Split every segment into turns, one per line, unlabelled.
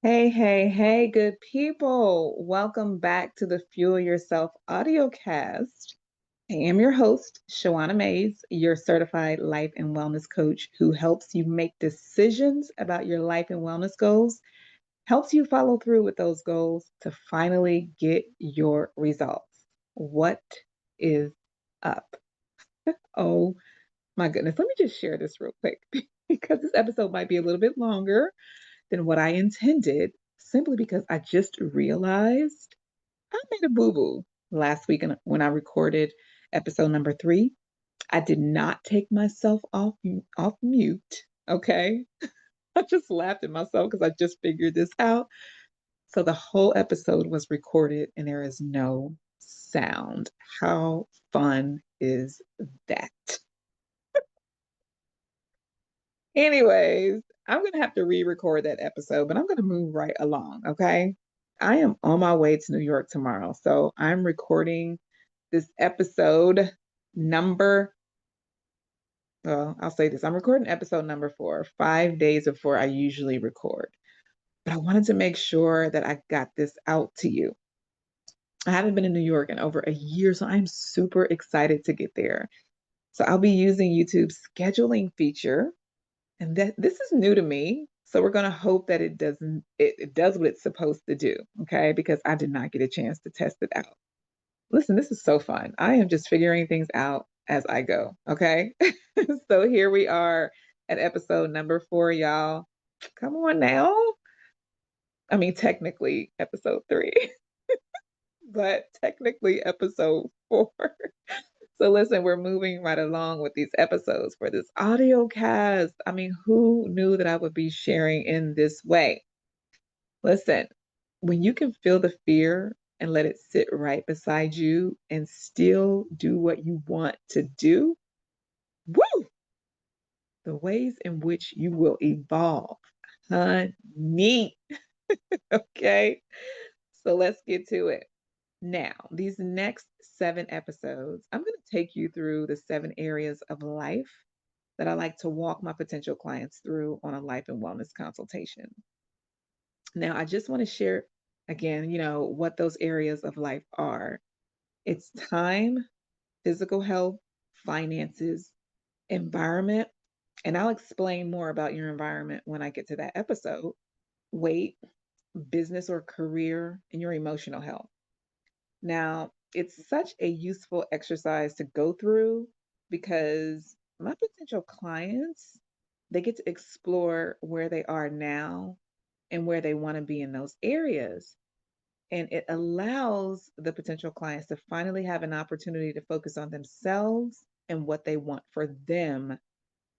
Hey, hey, hey, good people. Welcome back to the Fuel Yourself audio cast. I am your host, Shawana Mays, your certified life and wellness coach who helps you make decisions about your life and wellness goals, helps you follow through with those goals to finally get your results. What is up? Oh my goodness. Let me just share this real quick because this episode might be a little bit longer than what I intended, simply because I just realized I made a boo boo last week when I recorded episode number 3. I did not take myself off mute. Okay. I just laughed at myself because I just figured this out. So the whole episode was recorded and there is no sound. How fun is that? Anyways, I'm going to have to re-record that episode, but I'm going to move right along, okay? I am on my way to New York tomorrow. So I'm recording this episode number, well, I'll say this. I'm recording episode number 4, 5 days before I usually record. But I wanted to make sure that I got this out to you. I haven't been in New York in over a year, so I'm super excited to get there. So I'll be using YouTube's scheduling feature. And that this is new to me. So we're going to hope that it does what it's supposed to do. Okay. Because I did not get a chance to test it out. Listen, this is so fun. I am just figuring things out as I go. Okay. So here we are at episode number 4, y'all. Come on now. I mean, technically episode 3, but technically episode 4. So listen, we're moving right along with these episodes for this audio cast. I mean, who knew that I would be sharing in this way? Listen, when you can feel the fear and let it sit right beside you and still do what you want to do, woo! The ways in which you will evolve, honey. Okay, so let's get to it. Now, these next 7 episodes, I'm going to take you through the 7 areas of life that I like to walk my potential clients through on a life and wellness consultation. Now, I just want to share again, what those areas of life are. It's time, physical health, finances, environment, and I'll explain more about your environment when I get to that episode. Weight, business or career, and your emotional health. Now, it's such a useful exercise to go through because my potential clients, they get to explore where they are now and where they want to be in those areas. And it allows the potential clients to finally have an opportunity to focus on themselves and what they want for them,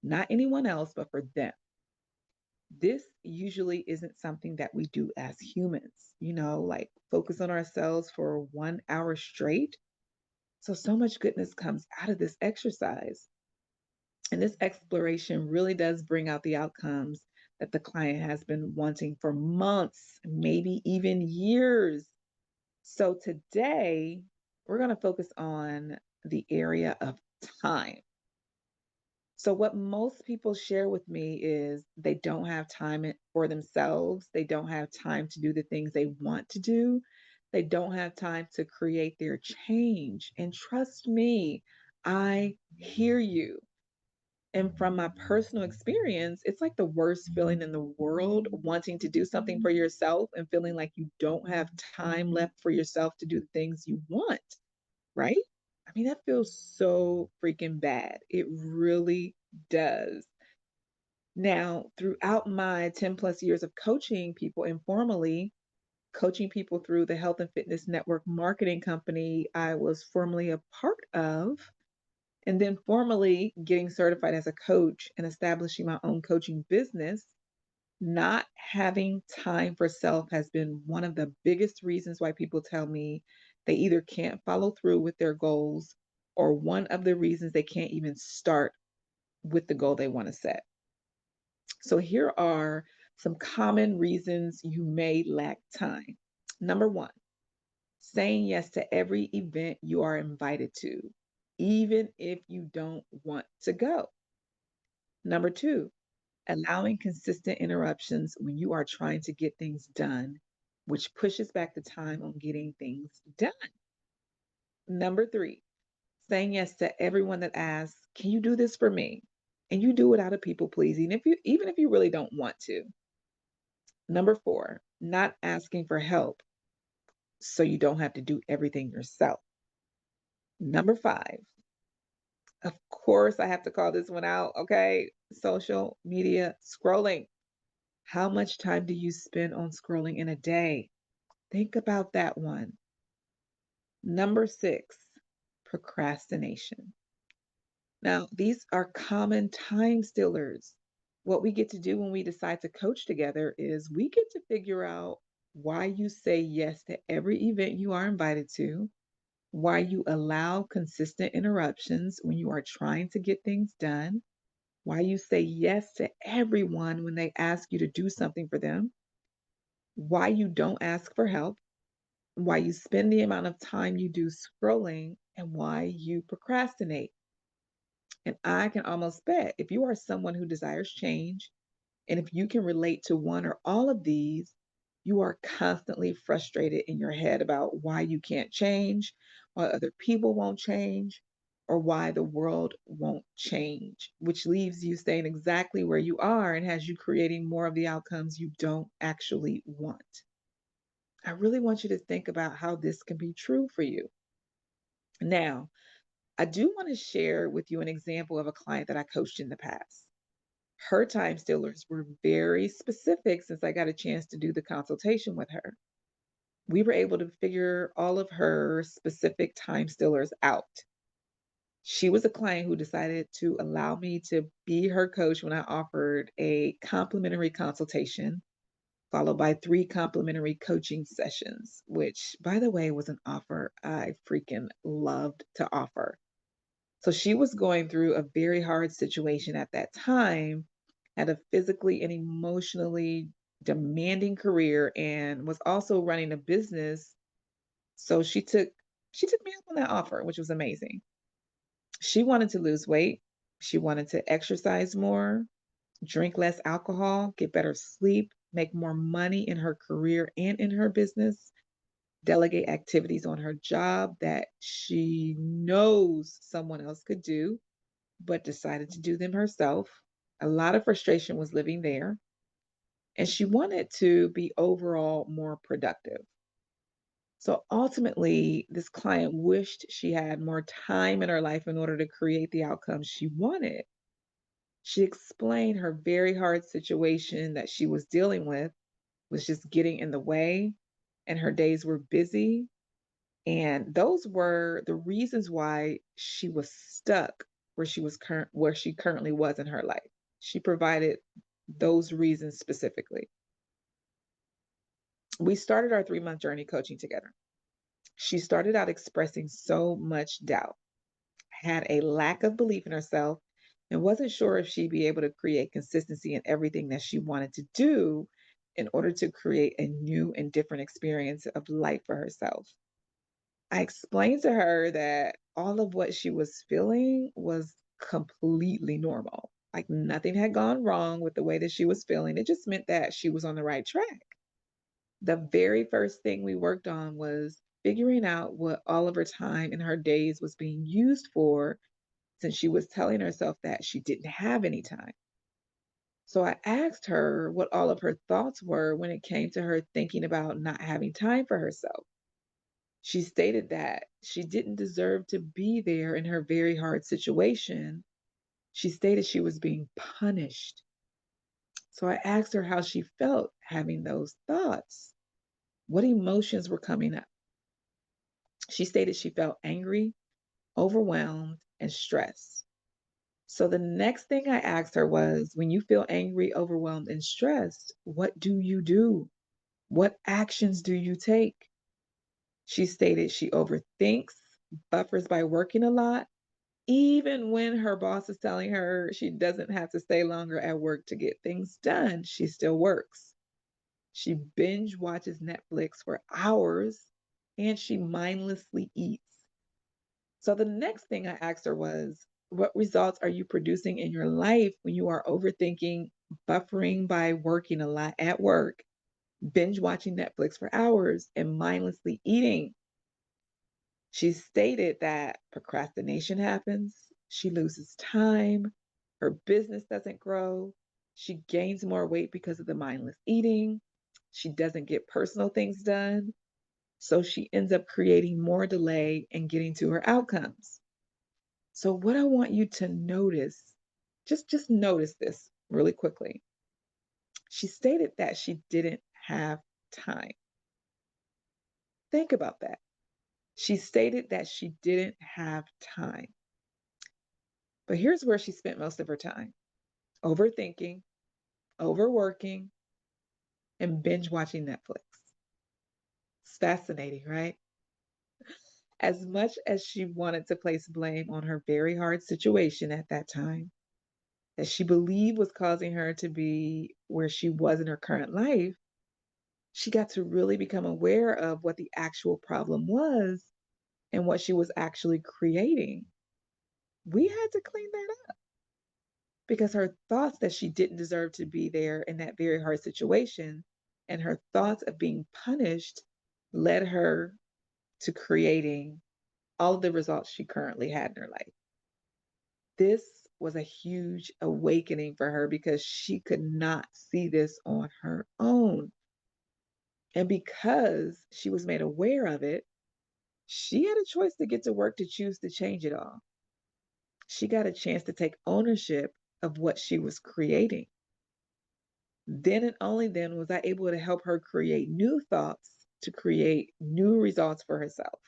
not anyone else, but for them. This usually isn't something that we do as humans, like focus on ourselves for 1 hour straight. So much goodness comes out of this exercise. And this exploration really does bring out the outcomes that the client has been wanting for months, maybe even years. So today, we're going to focus on the area of time. So, what most people share with me is they don't have time for themselves. They don't have time to do the things they want to do. They don't have time to create their change. And trust me, I hear you. And from my personal experience, it's like the worst feeling in the world wanting to do something for yourself and feeling like you don't have time left for yourself to do the things you want, right? I mean, that feels so freaking bad. It really does. Now, throughout my 10 plus years of coaching people informally, coaching people through the health and fitness network marketing company I was formerly a part of, and then formally getting certified as a coach and establishing my own coaching business, not having time for self has been one of the biggest reasons why people tell me they either can't follow through with their goals or one of the reasons they can't even start with the goal they want to set. So here are some common reasons you may lack time. Number 1, saying yes to every event you are invited to, even if you don't want to go. Number 2, allowing consistent interruptions when you are trying to get things done, which pushes back the time on getting things done. Number three, saying yes to everyone that asks, "Can you do this for me?" And you do it out of people pleasing, if you even if you really don't want to. Number four, not asking for help so you don't have to do everything yourself. Number five, of course, I have to call this one out, okay? Social media scrolling. How much time do you spend on scrolling in a day? Think about that one. Number six, procrastination. Now, these are common time stealers. What we get to do when we decide to coach together is we get to figure out why you say yes to every event you are invited to, why you allow consistent interruptions when you are trying to get things done, why you say yes to everyone when they ask you to do something for them, why you don't ask for help, why you spend the amount of time you do scrolling, and why you procrastinate. And I can almost bet if you are someone who desires change, and if you can relate to one or all of these, you are constantly frustrated in your head about why you can't change, why other people won't change, or why the world won't change, which leaves you staying exactly where you are and has you creating more of the outcomes you don't actually want. I really want you to think about how this can be true for you. Now, I do want to share with you an example of a client that I coached in the past. Her time stealers were very specific since I got a chance to do the consultation with her. We were able to figure all of her specific time stealers out. She was a client who decided to allow me to be her coach when I offered a complimentary consultation, followed by 3 complimentary coaching sessions, which, by the way, was an offer I freaking loved to offer. So she was going through a very hard situation at that time, had a physically and emotionally demanding career, and was also running a business. So she took me up on that offer, which was amazing. She wanted to lose weight. She wanted to exercise more, drink less alcohol, get better sleep, make more money in her career and in her business, delegate activities on her job that she knows someone else could do, but decided to do them herself. A lot of frustration was living there, and she wanted to be overall more productive. So ultimately, this client wished she had more time in her life in order to create the outcomes she wanted. She explained her very hard situation that she was dealing with was just getting in the way, and her days were busy. And those were the reasons why she was stuck where she currently was in her life. She provided those reasons specifically. We started our 3-month journey coaching together. She started out expressing so much doubt, had a lack of belief in herself, and wasn't sure if she'd be able to create consistency in everything that she wanted to do in order to create a new and different experience of life for herself. I explained to her that all of what she was feeling was completely normal. Like nothing had gone wrong with the way that she was feeling. It just meant that she was on the right track. The very first thing we worked on was figuring out what all of her time in her days was being used for, since she was telling herself that she didn't have any time. So I asked her what all of her thoughts were when it came to her thinking about not having time for herself. She stated that she didn't deserve to be there in her very hard situation. She stated she was being punished. So I asked her how she felt having those thoughts. What emotions were coming up? She stated she felt angry, overwhelmed, and stressed. So the next thing I asked her was, when you feel angry, overwhelmed, and stressed, what do you do? What actions do you take? She stated she overthinks, buffers by working a lot, even when her boss is telling her she doesn't have to stay longer at work to get things done, she still works. She binge watches Netflix for hours, and she mindlessly eats. So the next thing I asked her was, what results are you producing in your life when you are overthinking, buffering by working a lot at work, binge watching Netflix for hours, and mindlessly eating. She stated that procrastination happens, she loses time, her business doesn't grow, she gains more weight because of the mindless eating, she doesn't get personal things done, so she ends up creating more delay in getting to her outcomes. So what I want you to notice, just notice this really quickly. She stated that she didn't have time. Think about that. She stated that she didn't have time. But here's where she spent most of her time: overthinking, overworking, and binge watching Netflix. It's fascinating, right? As much as she wanted to place blame on her very hard situation at that time, that she believed was causing her to be where she was in her current life, she got to really become aware of what the actual problem was and what she was actually creating. We had to clean that up because her thoughts that she didn't deserve to be there in that very hard situation and her thoughts of being punished led her to creating all of the results she currently had in her life. This was a huge awakening for her because she could not see this on her own. And because she was made aware of it, she had a choice to get to work to choose to change it all. She got a chance to take ownership of what she was creating. Then and only then was I able to help her create new thoughts to create new results for herself.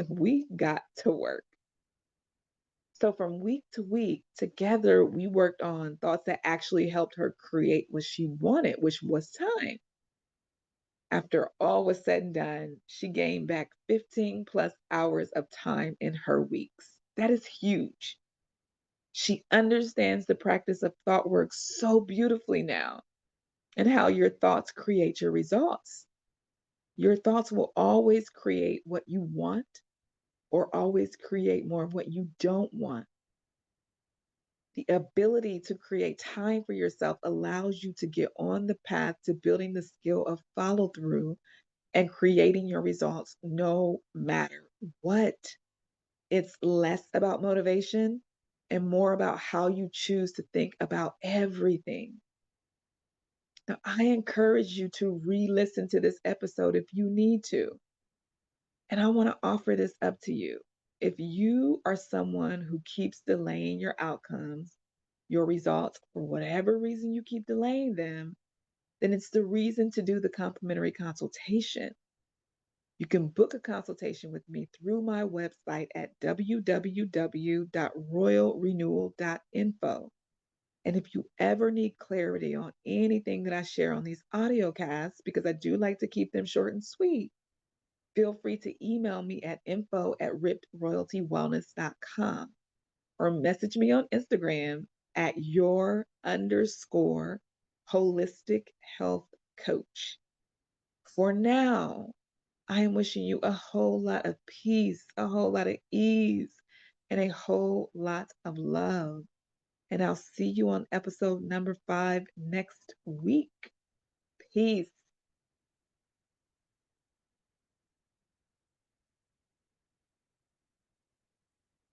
We got to work. So from week to week, together, we worked on thoughts that actually helped her create what she wanted, which was time. After all was said and done, she gained back 15 plus hours of time in her weeks. That is huge. She understands the practice of thought work so beautifully now and how your thoughts create your results. Your thoughts will always create what you want or always create more of what you don't want. The ability to create time for yourself allows you to get on the path to building the skill of follow through and creating your results no matter what. It's less about motivation and more about how you choose to think about everything. Now, I encourage you to re listen to this episode if you need to. And I want to offer this up to you. If you are someone who keeps delaying your outcomes, your results, for whatever reason you keep delaying them, then it's the reason to do the complimentary consultation. You can book a consultation with me through my website at www.royalrenewal.info. And if you ever need clarity on anything that I share on these audio casts, because I do like to keep them short and sweet, feel free to email me at info@rippedroyaltywellness.com or message me on Instagram at your underscore holistic health coach. For now, I am wishing you a whole lot of peace, a whole lot of ease, and a whole lot of love. And I'll see you on episode number 5 next week. Peace.